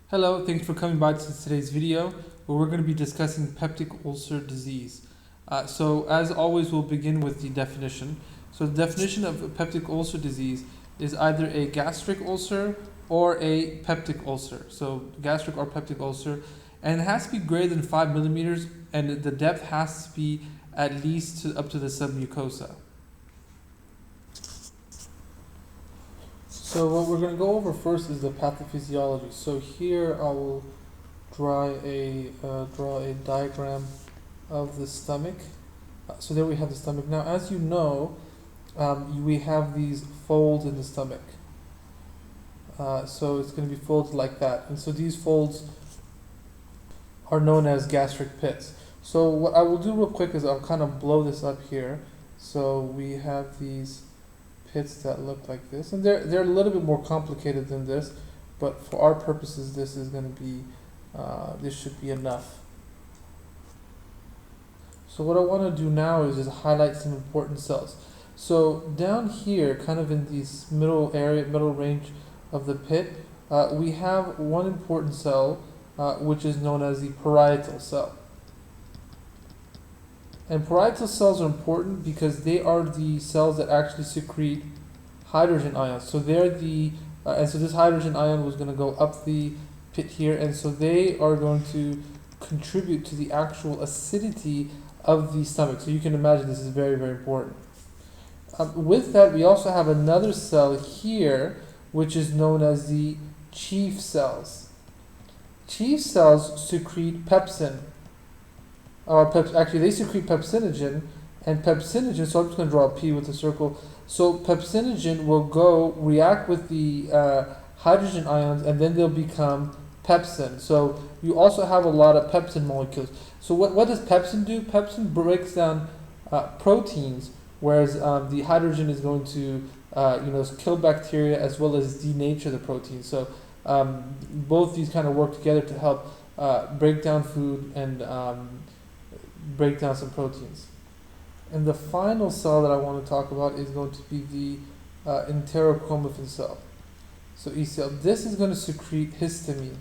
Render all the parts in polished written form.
Hello, thanks for coming by to today's video where we're going to be discussing peptic ulcer disease. So as always, we'll begin with the definition. So the definition of peptic ulcer disease is either a gastric ulcer or a peptic ulcer. So gastric or peptic ulcer, and it has to be greater than 5 millimeters, and the depth has to be at least up to the submucosa. So what we're going to go over first is the pathophysiology. So here I will draw a diagram of the stomach. So there we have the stomach. Now, as you know, we have these folds in the stomach. So it's going to be folded like that. And so these folds are known as gastric pits. So what I will do real quick is I'll kind of blow this up here. So we have these pits that look like this, and they're a little bit more complicated than this, but for our purposes this is going to be this should be enough. So what I want to do now is just highlight some important cells. So down here, kind of in this middle range of the pit, we have one important cell which is known as the parietal cell. And parietal cells are important because they are the cells that actually secrete hydrogen ions. So they're and so this hydrogen ion was going to go up the pit here, and so they are going to contribute to the actual acidity of the stomach. So you can imagine this is very, very important. With that, we also have another cell here, which is known as the chief cells. Chief cells secrete pepsin. Actually, they secrete pepsinogen, and pepsinogen, so I'm just going to draw a P with a circle. So pepsinogen will go react with the hydrogen ions, and then they'll become pepsin. So you also have a lot of pepsin molecules. So what does pepsin do? Pepsin breaks down proteins, whereas the hydrogen is going to kill bacteria as well as denature the protein. So both these kind of work together to help break down food and break down some proteins. And the final cell that I want to talk about is going to be the Enterochromaffin cell. So ECL, this is going to secrete histamine.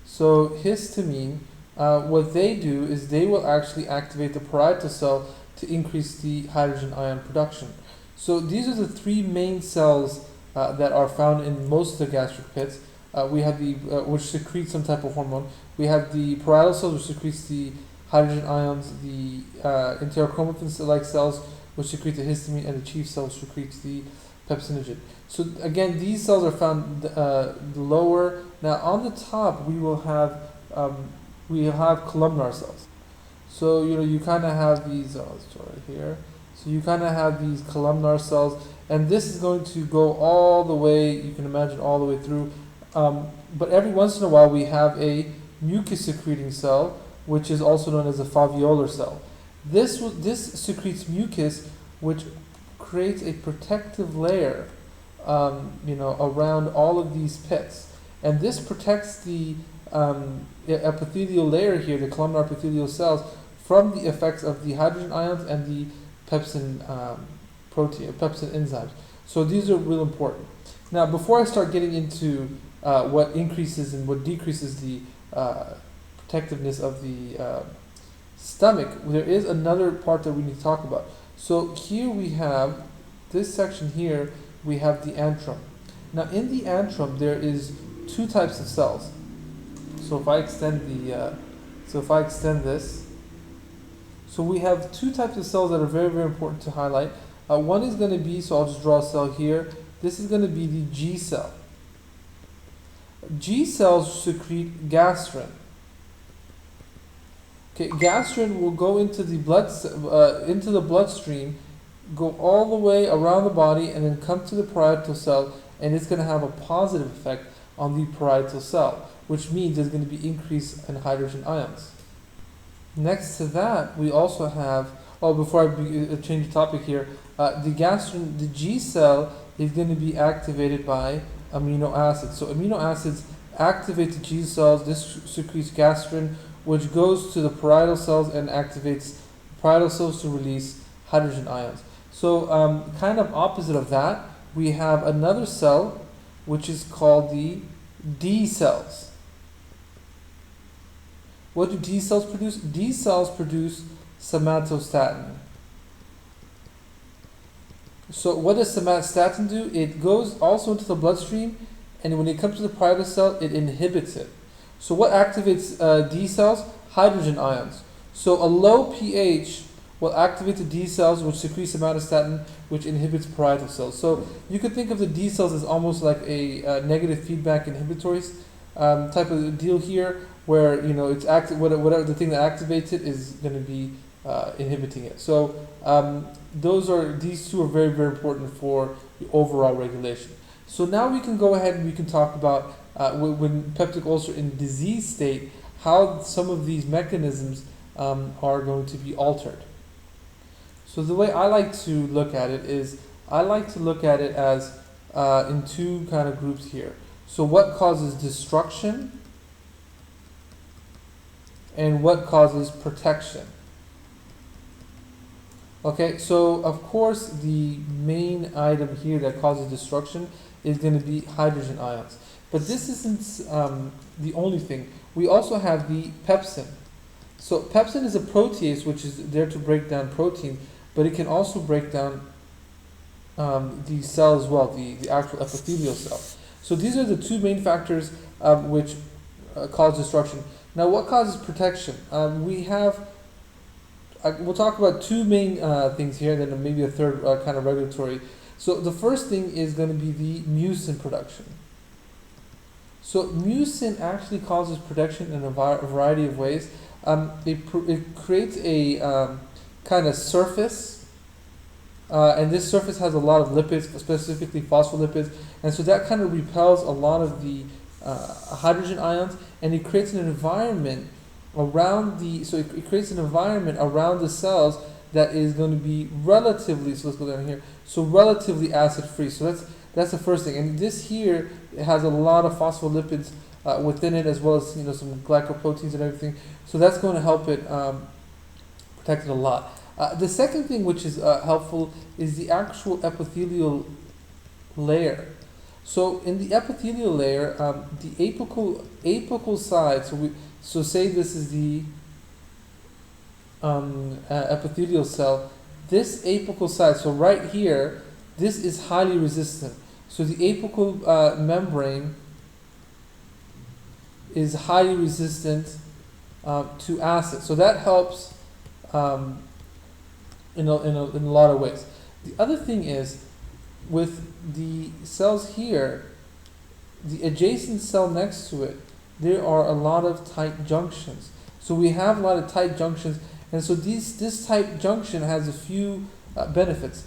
So histamine, what they do is they will actually activate the parietal cell to increase the hydrogen ion production. So these are the three main cells that are found in most of the gastric pits. We have the which secretes some type of hormone. We have the parietal cells, which secretes the hydrogen ions, the Enterochromaffin-like cells, which secrete the histamine, and the chief cell secretes the pepsinogen. So again, these cells are found lower. Now on the top, we will have columnar cells. So you kind of have these. Let's draw right here. So you kind of have these columnar cells, and this is going to go all the way. You can imagine all the way through. But every once in a while, we have a mucus secreting cell, which is also known as a foveolar cell. This secretes mucus, which creates a protective layer, around all of these pits, and this protects the epithelial layer here, the columnar epithelial cells, from the effects of the hydrogen ions and the pepsin pepsin enzymes. So these are real important. Now, before I start getting into what increases and what decreases the protectiveness of the stomach, there is another part that we need to talk about. So here we have this section here. We have the antrum. Now, in the antrum, there is two types of cells. So if I extend this, so we have two types of cells that are very, very important to highlight. One is going to be, so I'll just draw a cell here. This is going to be the G cell. G cells secrete gastrin. Okay, gastrin will go into the bloodstream, go all the way around the body, and then come to the parietal cell, and it's going to have a positive effect on the parietal cell, which means there's going to be increase in hydrogen ions. Next to that, we also have, before I change the topic here, the G cell is going to be activated by amino acids. So amino acids activate the G cells. This secretes gastrin, which goes to the parietal cells and activates parietal cells to release hydrogen ions. So kind of opposite of that, we have another cell which is called the D cells. What do D cells produce? D cells produce somatostatin. So what does somatostatin do? It goes also into the bloodstream, and when it comes to the parietal cell, it inhibits it. So what activates D cells? Hydrogen ions. So a low pH will activate the D cells, which secrete somatostatin, which inhibits parietal cells. So you could think of the D cells as almost like a negative feedback inhibitory type of deal here, where it's whatever the thing that activates it is going to be inhibiting it. So these two are very, very important for the overall regulation. So now we can go ahead and we can talk about when peptic ulcer in disease state, how some of these mechanisms are going to be altered. So the way I like to look at it is, I like to look at it as in two kind of groups here. So what causes destruction and what causes protection. Okay, so of course the main item here that causes destruction is going to be hydrogen ions. But this isn't the only thing. We also have the pepsin. So pepsin is a protease which is there to break down protein, but it can also break down the cell as well, the actual epithelial cell. So these are the two main factors which cause destruction. Now what causes protection? We'll talk about two main things here, then maybe a third kind of regulatory. So the first thing is going to be the mucin production. So mucin actually causes protection in a variety of ways. It creates a kind of surface, and this surface has a lot of lipids, specifically phospholipids, and so that kind of repels a lot of the hydrogen ions, and it creates an environment around it creates an environment around the cells that is going to be relatively, so let's go down here, so relatively acid free. So that's the first thing, and this here has a lot of phospholipids within it, as well as some glycoproteins and everything. So that's going to help it protect it a lot. The second thing which is helpful is the actual epithelial layer. So in the epithelial layer, the apical side. So say this is the epithelial cell. This apical side. So right here, this is highly resistant. So the apical membrane is highly resistant to acid. So that helps in a lot of ways. The other thing is, with the cells here, the adjacent cell next to it, there are a lot of tight junctions. So we have a lot of tight junctions, and so this tight junction has a few benefits.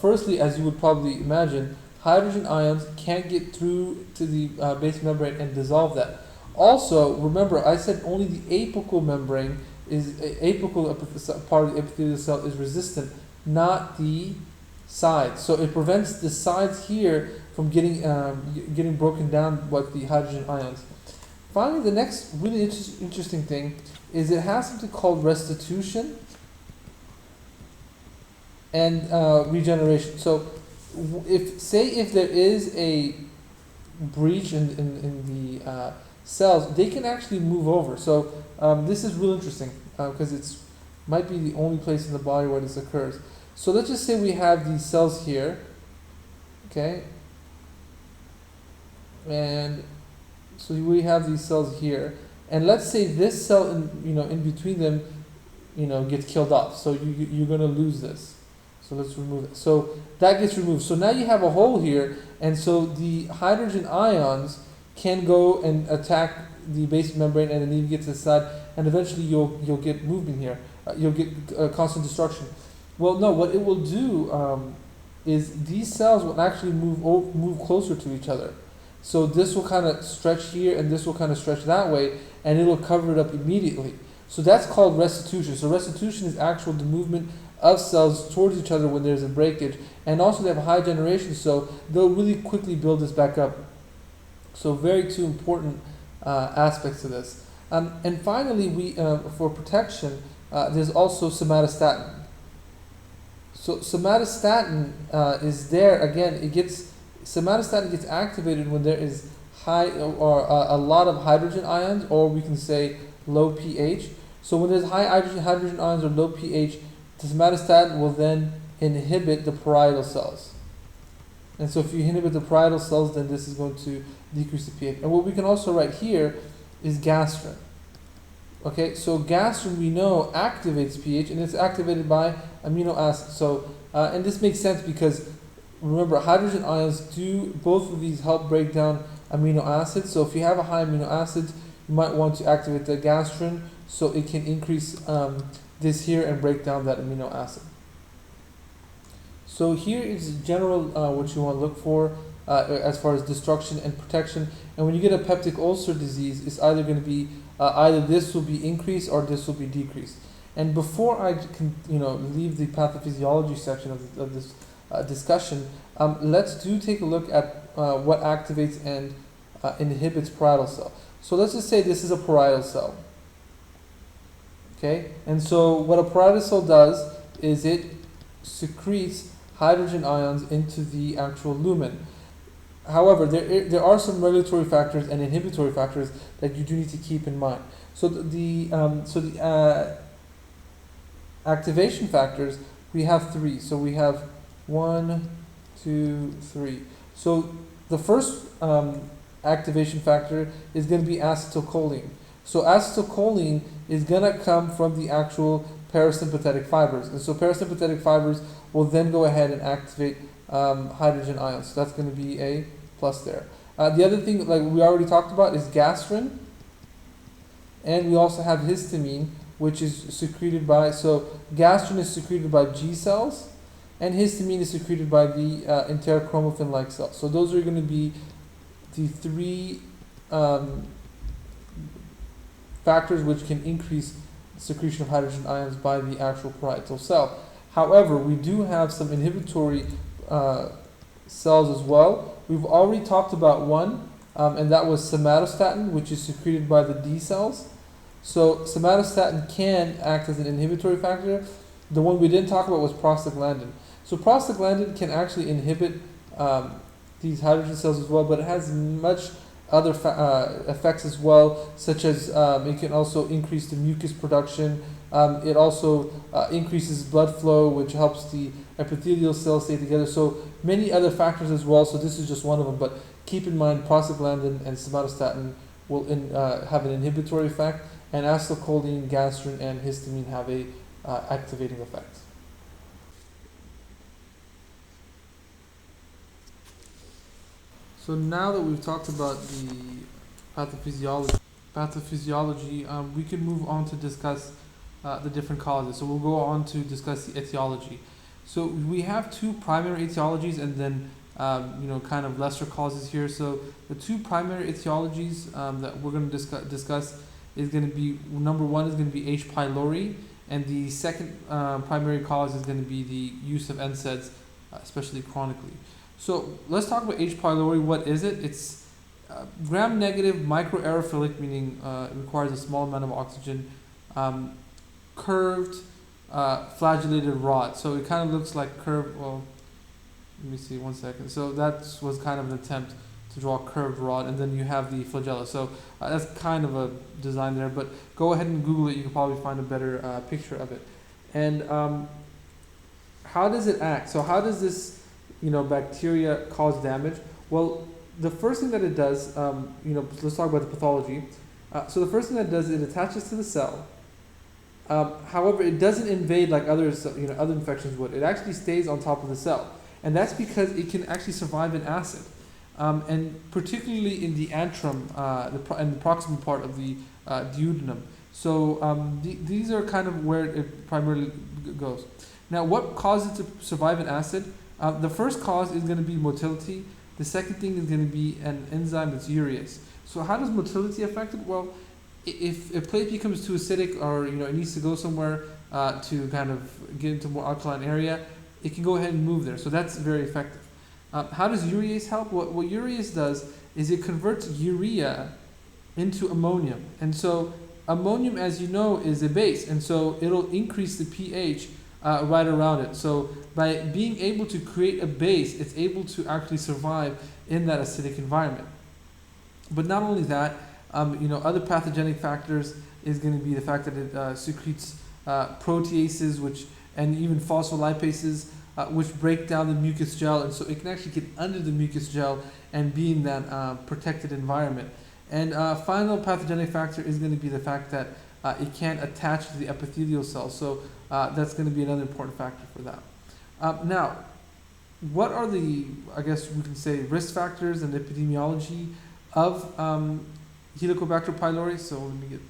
Firstly, as you would probably imagine, hydrogen ions can't get through to the base membrane and dissolve that. Also, remember, I said only the apical membrane part of the epithelial cell is resistant, not the sides. So it prevents the sides here from getting broken down with the hydrogen ions. Finally, the next really interesting thing is it has something called restitution and regeneration. So if there is a breach in the cells, they can actually move over. So this is real interesting because it's might be the only place in the body where this occurs. So let's just say we have these cells here, okay, and so we have these cells here, and let's say this cell in between them gets killed off. So you're going to lose this. So let's remove it. So that gets removed. So now you have a hole here, and so the hydrogen ions can go and attack the base membrane and then even get to the side, and eventually you'll get movement here. You'll get constant destruction. Well, no, what it will do is these cells will actually move closer to each other. So this will kind of stretch here, and this will kind of stretch that way, and it will cover it up immediately. So that's called restitution. So restitution is the movement of cells towards each other when there's a breakage, and also they have a high generation, so they'll really quickly build this back up. So very two important aspects to this. And finally, we for protection, there's also somatostatin. So somatostatin is there again. somatostatin gets activated when there is high or a lot of hydrogen ions, or we can say low pH. So when there's high hydrogen ions or low pH, the somatostatin will then inhibit the parietal cells. And so if you inhibit the parietal cells, then this is going to decrease the pH. And what we can also write here is gastrin. Okay, so gastrin we know activates pH, and it's activated by amino acids. So, and this makes sense because remember, hydrogen ions do, both of these help break down amino acids. So if you have a high amino acids, you might want to activate the gastrin so it can increase this here and break down that amino acid. So here is general what you want to look for as far as destruction and protection. And when you get a peptic ulcer disease, it's either going to be either this will be increased or this will be decreased. And before I can leave the pathophysiology section of this discussion, let's take a look at what activates and inhibits parietal cell. So let's just say this is a parietal cell. Okay, and so what a parietal cell does is it secretes hydrogen ions into the actual lumen. However, there are some regulatory factors and inhibitory factors that you do need to keep in mind. So the activation factors, we have three. So we have 1, 2, 3. So the first activation factor is going to be acetylcholine. So acetylcholine is going to come from the actual parasympathetic fibers. And so parasympathetic fibers will then go ahead and activate hydrogen ions. So that's going to be a plus there. The other thing, like we already talked about, is gastrin. And we also have histamine, which is secreted by, so gastrin is secreted by G cells, and histamine is secreted by the enterochromaffin-like cells. So those are going to be the three factors which can increase secretion of hydrogen ions by the actual parietal cell. However, we do have some inhibitory cells as well. We've already talked about one, and that was somatostatin, which is secreted by the D cells. So somatostatin can act as an inhibitory factor. The one we didn't talk about was prostaglandin. So prostaglandin can actually inhibit these hydrogen cells as well, but it has much other effects as well, such as it can also increase the mucus production. It also increases blood flow, which helps the epithelial cells stay together. So many other factors as well. So this is just one of them. But keep in mind, prostaglandin and somatostatin will have an inhibitory effect, and acetylcholine, gastrin, and histamine have a activating effect. So now that we've talked about the pathophysiology, we can move on to discuss the different causes. So we'll go on to discuss the etiology. So we have two primary etiologies and then kind of lesser causes here. So the two primary etiologies that we're going to discuss is going to be, number one is going to be H. pylori, and the second primary cause is going to be the use of NSAIDs, especially chronically. So let's talk about H. pylori. What is it? It's gram-negative microaerophilic, meaning it requires a small amount of oxygen, curved flagellated rod. So it kind of looks like curved, well, let me see, 1 second. So that was kind of an attempt to draw a curved rod, and then you have the flagella. So that's kind of a design there, but go ahead and Google it. You can probably find a better picture of it. And how does it act? So how does this bacteria cause damage? Well, the first thing that it does, let's talk about the pathology. So the first thing that it does, it attaches to the cell. However, it doesn't invade like other infections would. It actually stays on top of the cell, and that's because it can actually survive in acid, and particularly in the antrum, and the proximal part of the duodenum. So these are kind of where it primarily goes. Now, what causes it to survive in acid? The first cause is going to be motility. The second thing is going to be an enzyme that's urease. So how does motility affect it? Well, if a plate becomes too acidic, or it needs to go somewhere to kind of get into a more alkaline area, it can go ahead and move there. So that's very effective. How does urease help? What urease does is it converts urea into ammonium. And so ammonium, as you know, is a base, and so it'll increase the pH right around it. So by being able to create a base, it's able to actually survive in that acidic environment. But not only that, other pathogenic factors is going to be the fact that it secretes proteases, and even phospholipases, which break down the mucus gel, and so it can actually get under the mucus gel and be in that protected environment. And final pathogenic factor is going to be the fact that it can't attach to the epithelial cells, so that's going to be another important factor for that. Now, what are the, I guess we can say, risk factors and epidemiology of Helicobacter pylori? So let me get.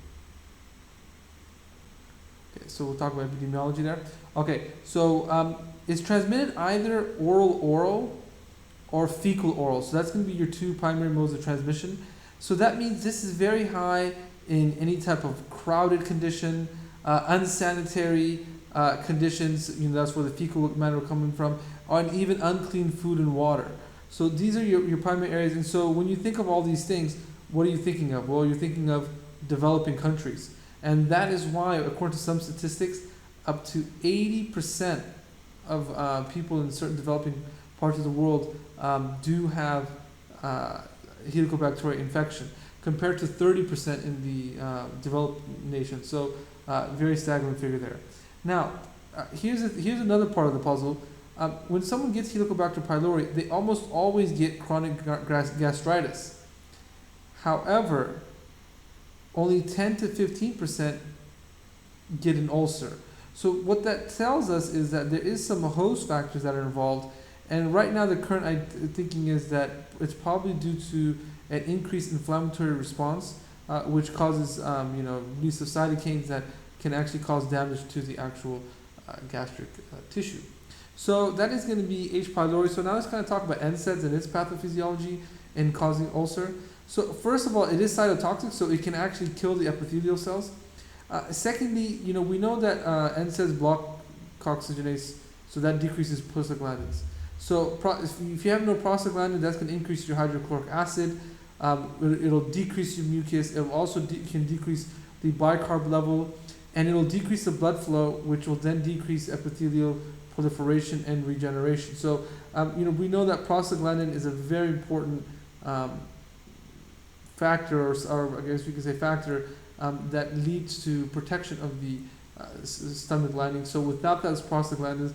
Okay, so we'll talk about epidemiology there. Okay, so it's transmitted either oral or fecal-oral. So that's going to be your two primary modes of transmission. So that means this is very high in any type of crowded condition, unsanitary conditions. That's where the fecal matter coming from, and even unclean food and water. So these are your primary areas. And so when you think of all these things, what are you thinking of? Well, you're thinking of developing countries. And that is why, according to some statistics, up to 80% of people in certain developing parts of the world do have Helicobacter infection, compared to 30% in the developed nations. So very staggering figure there. Now, here's another part of the puzzle. When someone gets Helicobacter pylori, they almost always get chronic gastritis. However, only 10 to 15% get an ulcer. So what that tells us is that there is some host factors that are involved, and right now the current thinking is that it's probably due to an increased inflammatory response, which causes release of cytokines that can actually cause damage to the actual gastric tissue. So that is going to be H. pylori. So now let's kind of talk about NSAIDs and its pathophysiology in causing ulcer. So first of all, it is cytotoxic, so it can actually kill the epithelial cells. Secondly, we know that NSAIDs block coccygenase, so that decreases prostaglandins. So if you have no prostaglandin, that's going to increase your hydrochloric acid. It'll decrease your mucus. It also can decrease the bicarb level, and it'll decrease the blood flow, which will then decrease epithelial proliferation and regeneration. So we know that prostaglandin is a very important factor, or I guess we can say factor, that leads to protection of the stomach lining. So without those prostaglandins,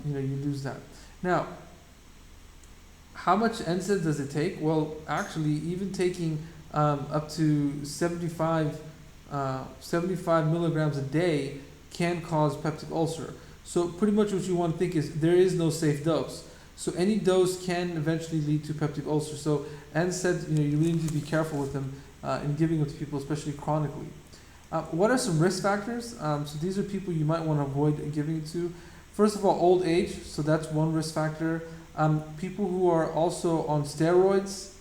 you lose that. Now, how much NSAID does it take? Well, actually, even taking up to 75 milligrams a day can cause peptic ulcer. So pretty much what you want to think is there is no safe dose. So any dose can eventually lead to peptic ulcer. So NSAIDs, you really need to be careful with them in giving them to people, especially chronically. What are some risk factors? So these are people you might want to avoid giving it to. First of all, old age. So that's one risk factor. People who are also on steroids,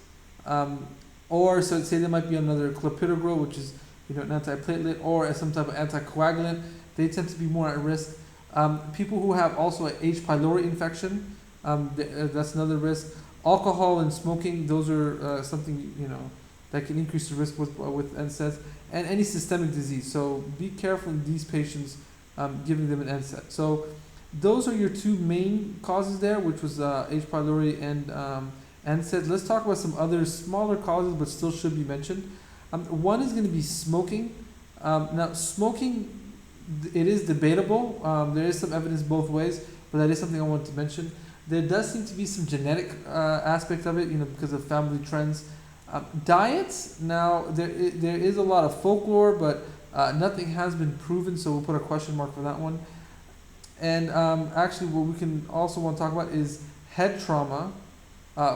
or so say they might be on another clopidogrel, which is an antiplatelet, or some type of anticoagulant, they tend to be more at risk. People who have also an H. pylori infection, that's another risk. Alcohol and smoking, those are something that can increase the risk with NSAIDs, and any systemic disease. So be careful in these patients giving them an NSAID. So those are your two main causes there, which was H. pylori and NSAIDs. Let's talk about some other smaller causes, but still should be mentioned. One is going to be smoking. Now, smoking, it is debatable. There is some evidence both ways, but that is something I want to mention. There does seem to be some genetic aspect of it, because of family trends. Diets, now there is a lot of folklore, but nothing has been proven, so we'll put a question mark for that one. And actually, what we can also want to talk about is head trauma,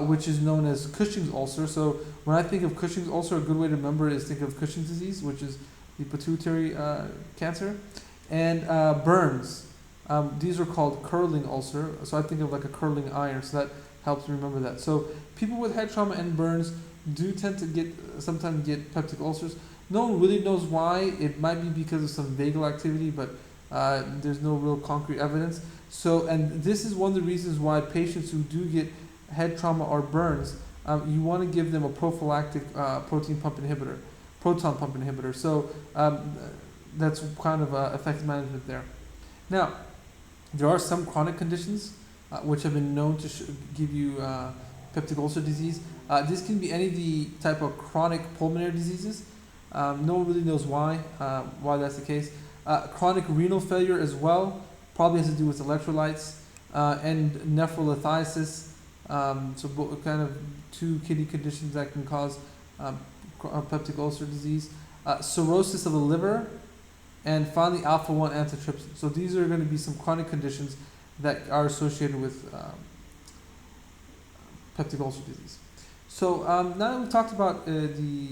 which is known as Cushing's ulcer. So when I think of Cushing's ulcer, a good way to remember it is think of Cushing's disease, which is the pituitary cancer, and burns. These are called curling ulcer. So I think of like a curling iron, so that helps me remember that. So people with head trauma and burns do tend to sometimes get peptic ulcers. No one really knows why. It might be because of some vagal activity, but there's no real concrete evidence. So, and this is one of the reasons why patients who do get head trauma or burns, you want to give them a prophylactic proton pump inhibitor. So that's kind of effective management there. Now, There are some chronic conditions which have been known to give you peptic ulcer disease. This can be any of the type of chronic pulmonary diseases. No one really knows why that's the case. Chronic renal failure as well, probably has to do with electrolytes, and nephrolithiasis. So kind of two kidney conditions that can cause peptic ulcer disease. Cirrhosis of the liver, and finally alpha-1 antitrypsin. So these are going to be some chronic conditions that are associated with peptic ulcer disease. So now that we've talked about the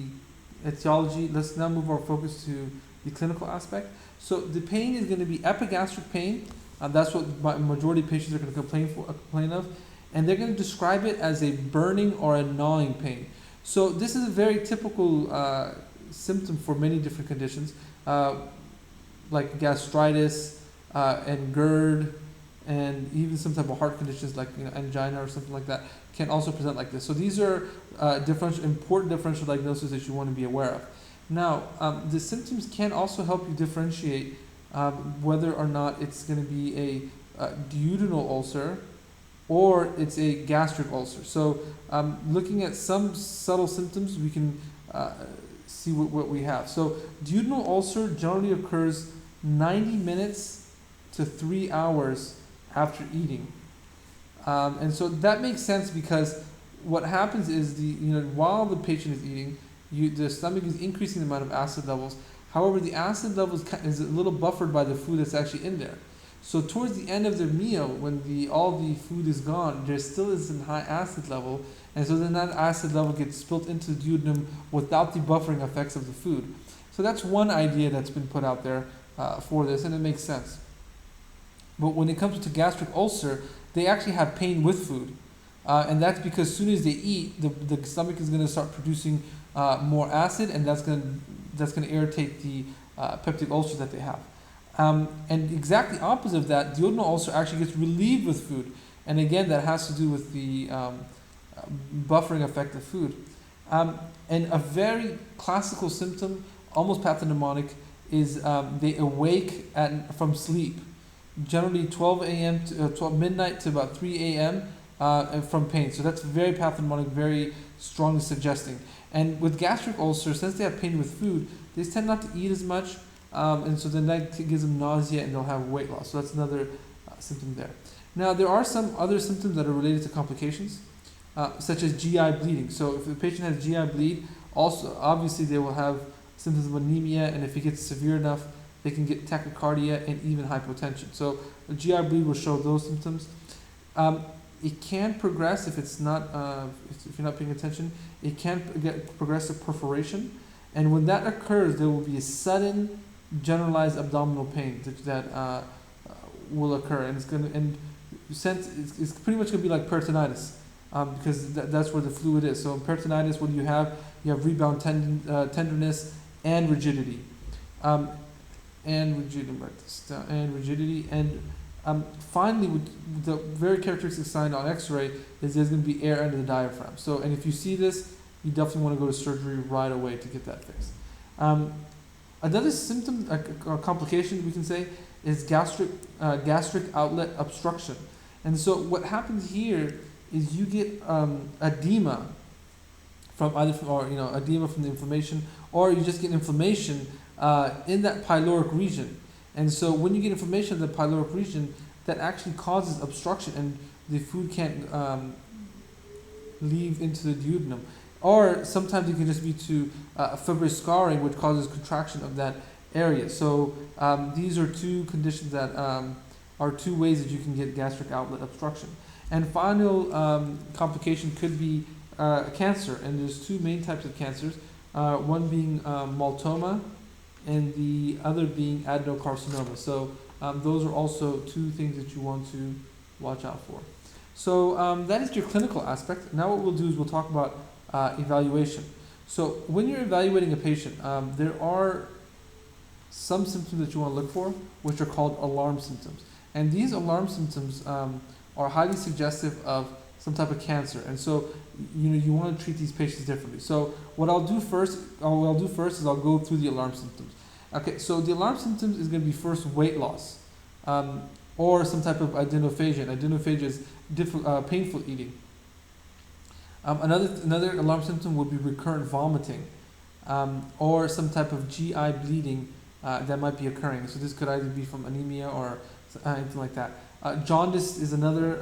etiology, let's now move our focus to the clinical aspect. So the pain is going to be epigastric pain. That's what majority of patients are going to complain of, and they're going to describe it as a burning or a gnawing pain. So this is a very typical symptom for many different conditions, like gastritis and GERD, and even some type of heart conditions like angina or something like that can also present like this. So these are important differential diagnoses that you want to be aware of. Now, the symptoms can also help you differentiate whether or not it's going to be a duodenal ulcer or it's a gastric ulcer. So looking at some subtle symptoms, we can see what we have. So duodenal ulcer generally occurs 90 minutes to 3 hours after eating. And so that makes sense because what happens is while the patient is eating, the stomach is increasing the amount of acid levels. However, the acid levels is a little buffered by the food that's actually in there. So towards the end of their meal, when all the food is gone, there still is a high acid level, and so then that acid level gets spilt into the duodenum without the buffering effects of the food. So that's one idea that's been put out there for this, and it makes sense. But when it comes to gastric ulcer, they actually have pain with food, and that's because as soon as they eat, the stomach is going to start producing more acid, and that's going to irritate the peptic ulcer that they have. And exactly opposite of that, duodenal ulcer actually gets relieved with food, and again that has to do with the buffering effect of food. And a very classical symptom, almost pathognomonic, is they awake from sleep, generally 12 a.m. to midnight to about 3 a.m. From pain. So that's very pathognomonic, very strongly suggesting. And with gastric ulcers, since they have pain with food, they tend not to eat as much, and so then that gives them nausea and they'll have weight loss. So that's another symptom there. Now, there are some other symptoms that are related to complications, such as GI bleeding. So if the patient has GI bleed, also obviously they will have symptoms of anemia, and if it gets severe enough, they can get tachycardia and even hypotension. So a GI bleed will show those symptoms. It can progress if it's not if you're not paying attention. It can get progressive perforation, and when that occurs, there will be a sudden generalized abdominal pain that will occur, and it's pretty much gonna be like peritonitis, because that's where the fluid is. So in peritonitis, what do you have? You have rebound tenderness and rigidity, and finally, with the very characteristic sign on X-ray is there's going to be air under the diaphragm. So, and if you see this, you definitely want to go to surgery right away to get that fixed. Another symptom, or complication we can say, is gastric outlet obstruction. And so what happens here is you get edema edema from the inflammation, or you just get inflammation in that pyloric region. And so when you get inflammation in the pyloric region, that actually causes obstruction, and the food can't leave into the duodenum. Or sometimes it can just be to fibrous scarring, which causes contraction of that area. So these are two conditions that are two ways that you can get gastric outlet obstruction. And final complication could be cancer, and there's two main types of cancers, one being maltoma, and the other being adenocarcinoma. So those are also two things that you want to watch out for. So that is your clinical aspect. Now what we'll do is we'll talk about evaluation. So when you're evaluating a patient, there are some symptoms that you want to look for, which are called alarm symptoms. And these alarm symptoms are highly suggestive of some type of cancer. And so you want to treat these patients differently. So what I'll do first is I'll go through the alarm symptoms. Okay, so the alarm symptoms is going to be first weight loss. or some type of adenophagia. And adenophagia is painful eating. Another alarm symptom would be recurrent vomiting, or some type of GI bleeding that might be occurring. So this could either be from anemia or anything like that. Jaundice is another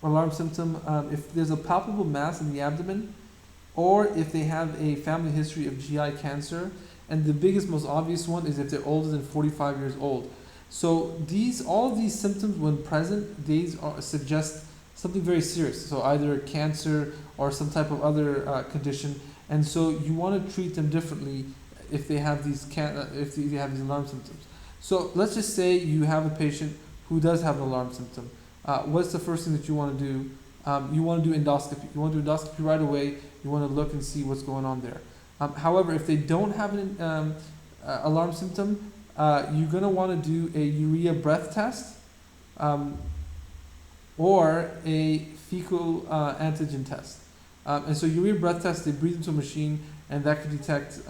alarm symptom. If there's a palpable mass in the abdomen, or if they have a family history of GI cancer, and the biggest, most obvious one is if they're older than 45 years old. So all of these symptoms, when present, suggest something very serious. So either cancer or some type of other condition, and so you want to treat them differently if they have these alarm symptoms. So let's just say you have a patient who does have an alarm symptom. What's the first thing that you want to do? You want to do endoscopy. You want to do endoscopy right away. You want to look and see what's going on there. However, if they don't have an alarm symptom, you're going to want to do a urea breath test or a fecal antigen test. And so urea breath test, they breathe into a machine, and that can detect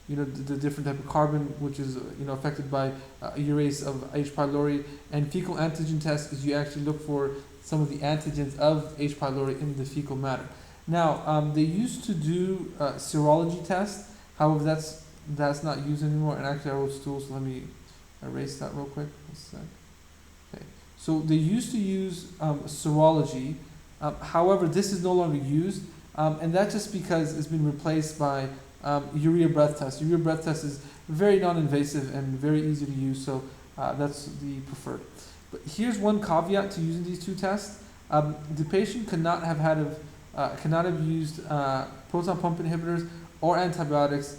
the different type of carbon which is affected by urease of H. pylori. And fecal antigen test is you actually look for some of the antigens of H. pylori in the fecal matter. Now, they used to do serology tests. However, that's not used anymore. And actually, I wrote stools, so let me erase that real quick. One sec. Okay. So they used to use serology. However, this is no longer used, and that's just because it's been replaced by urea breath test. Urea breath test is very non-invasive and very easy to use, so that's the preferred. But here's one caveat to using these two tests. The patient cannot have used proton pump inhibitors or antibiotics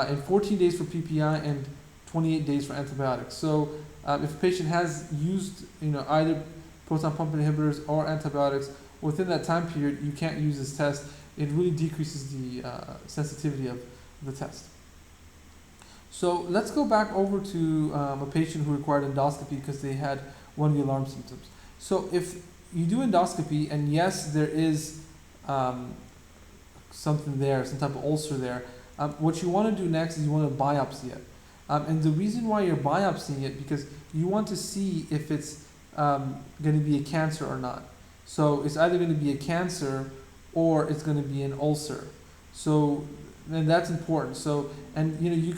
in 14 days for PPI and 28 days for antibiotics. So if a patient has used either proton pump inhibitors or antibiotics within that time period, you can't use this test. It really decreases the sensitivity of the test. So let's go back over to a patient who required endoscopy because they had one of the alarm symptoms. So if you do endoscopy, and yes, there is something there, some type of ulcer there, what you want to do next is you want to biopsy it. And the reason why you're biopsying it, because you want to see if it's going to be a cancer or not. So it's either going to be a cancer or it's going to be an ulcer. So, and that's important. So, and you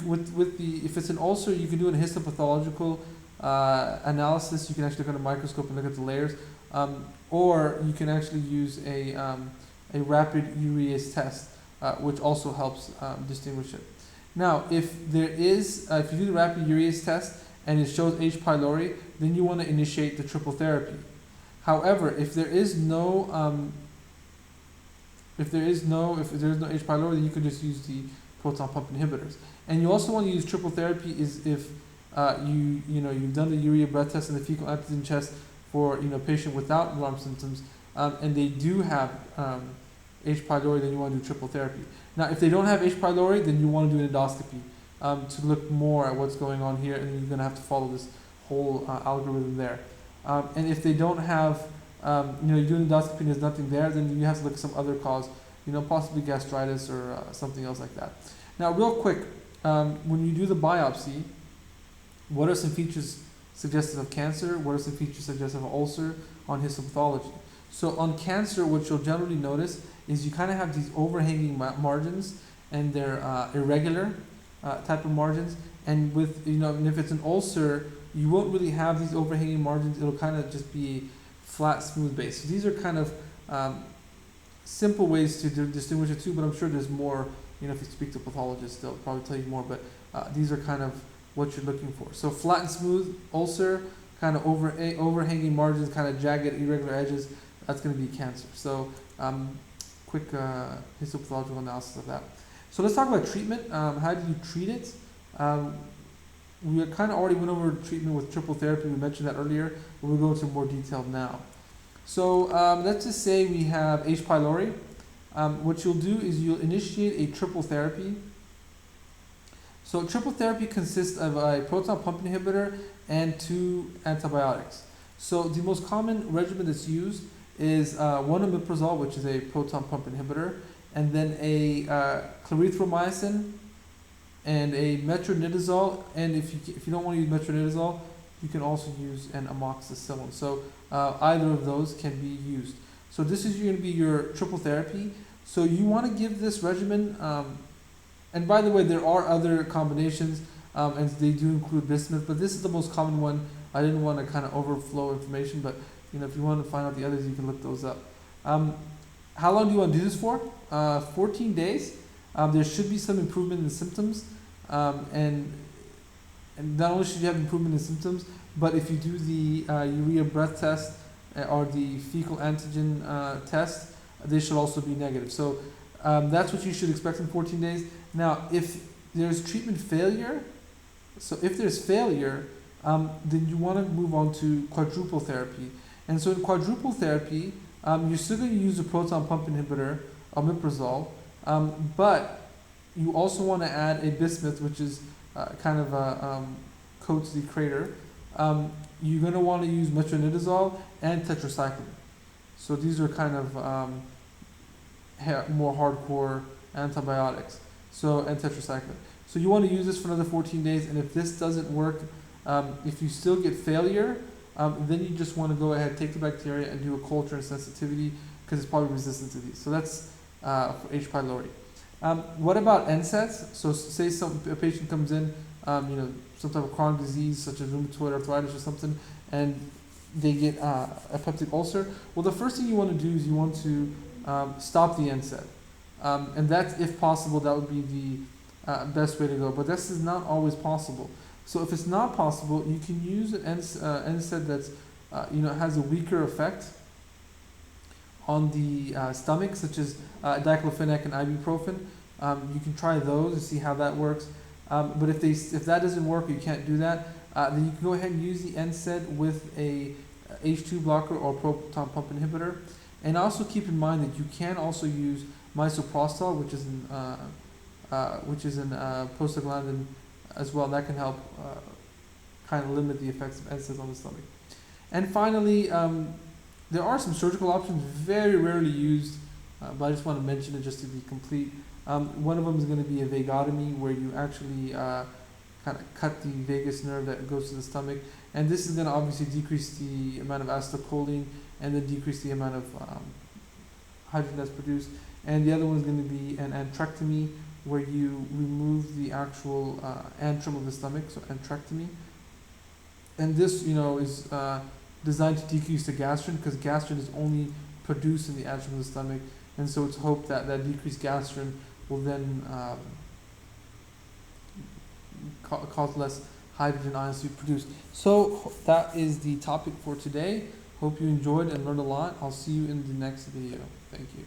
if it's an ulcer, you can do a histopathological analysis. You can actually look at a microscope and look at the layers, or you can actually use a rapid urease test, which also helps distinguish it. Now, if you do the rapid urease test and it shows H. pylori, then you want to initiate the triple therapy. However, if there is no H. pylori, then you can just use the proton pump inhibitors. And you also want to use triple therapy is if you've done the urea breath test and the fecal antigen test for a patient without alarm symptoms, and they do have H. pylori, then you want to do triple therapy. Now, if they don't have H. pylori, then you want to do an endoscopy to look more at what's going on here, and you're going to have to follow this whole algorithm there. And if they don't have, you do an endoscopy and there's nothing there, then you have to look at some other cause, possibly gastritis or something else like that. Now, real quick, when you do the biopsy, what are some features suggestive of cancer? What are some features suggestive of ulcer on histopathology? So on cancer, what you'll generally notice is you kind of have these overhanging margins, and they're irregular type of margins. And with and if it's an ulcer, you won't really have these overhanging margins. It'll kind of just be flat, smooth base. So these are kind of simple ways to distinguish the two, but I'm sure there's more. If you speak to pathologists, they'll probably tell you more. But these are kind of what you're looking for. So flat and smooth ulcer, kind of overhanging margins, kind of jagged, irregular edges. That's going to be cancer. So quick histopathological analysis of that. So let's talk about treatment. How do you treat it? We kind of already went over treatment with triple therapy. We mentioned that earlier, but we'll go into more detail now. So let's just say we have H. pylori. What you'll do is you'll initiate a triple therapy. So triple therapy consists of a proton pump inhibitor and 2 antibiotics. So the most common regimen that's used is one omeprazole, which is a proton pump inhibitor, and then a clarithromycin and a metronidazole. And if you don't want to use metronidazole, you can also use an amoxicillin. So either of those can be used. So this is going to be your triple therapy. So you want to give this regimen, and by the way, there are other combinations, and they do include bismuth, but this is the most common one. I didn't want to kind of overflow information, but if you want to find out the others, you can look those up. How long do you want to do this for? 14 days. There should be some improvement in symptoms, and not only should you have improvement in symptoms, but if you do the urea breath test or the fecal antigen test, they should also be negative. So that's what you should expect in 14 days. Now, if there's treatment failure, so if there's failure, then you want to move on to quadruple therapy. And so in quadruple therapy, you're still going to use a proton pump inhibitor, omeprazole, but you also want to add a bismuth, which is kind of coats the crater. You're going to want to use metronidazole and tetracycline. So these are kind of more hardcore antibiotics. And tetracycline. So you want to use this for another 14 days, and if this doesn't work, if you still get failure, then you just want to go ahead, take the bacteria, and do a culture and sensitivity because it's probably resistant to these. So that's for H. pylori. What about NSAIDs? So say a patient comes in, some type of chronic disease such as rheumatoid arthritis or something, and they get a peptic ulcer. Well, the first thing you want to do is you want to stop the NSAID. And that, if possible, that would be the best way to go. But this is not always possible. So if it's not possible, you can use an NSAID that's, has a weaker effect on the stomach, such as diclofenac and ibuprofen. You can try those and see how that works. But if that doesn't work, or you can't do that, then you can go ahead and use the NSAID with a H2 blocker or proton pump inhibitor. And also keep in mind that you can also use misoprostol, which is an prostaglandin as well. That can help kind of limit the effects of NSAIDs on the stomach. And finally, there are some surgical options, very rarely used, but I just want to mention it just to be complete. One of them is going to be a vagotomy, where you actually kind of cut the vagus nerve that goes to the stomach, and this is going to obviously decrease the amount of acetylcholine and then decrease the amount of hydrogen that's produced. And the other one is going to be an antrectomy, where you remove the actual antrum of the stomach, so antrectomy. And this, is designed to decrease the gastrin, because gastrin is only produced in the antrum of the stomach, and so it's hoped that decreased gastrin will then cause less hydrogen ions to be produced. So that is the topic for today. Hope you enjoyed and learned a lot. I'll see you in the next video. Thank you.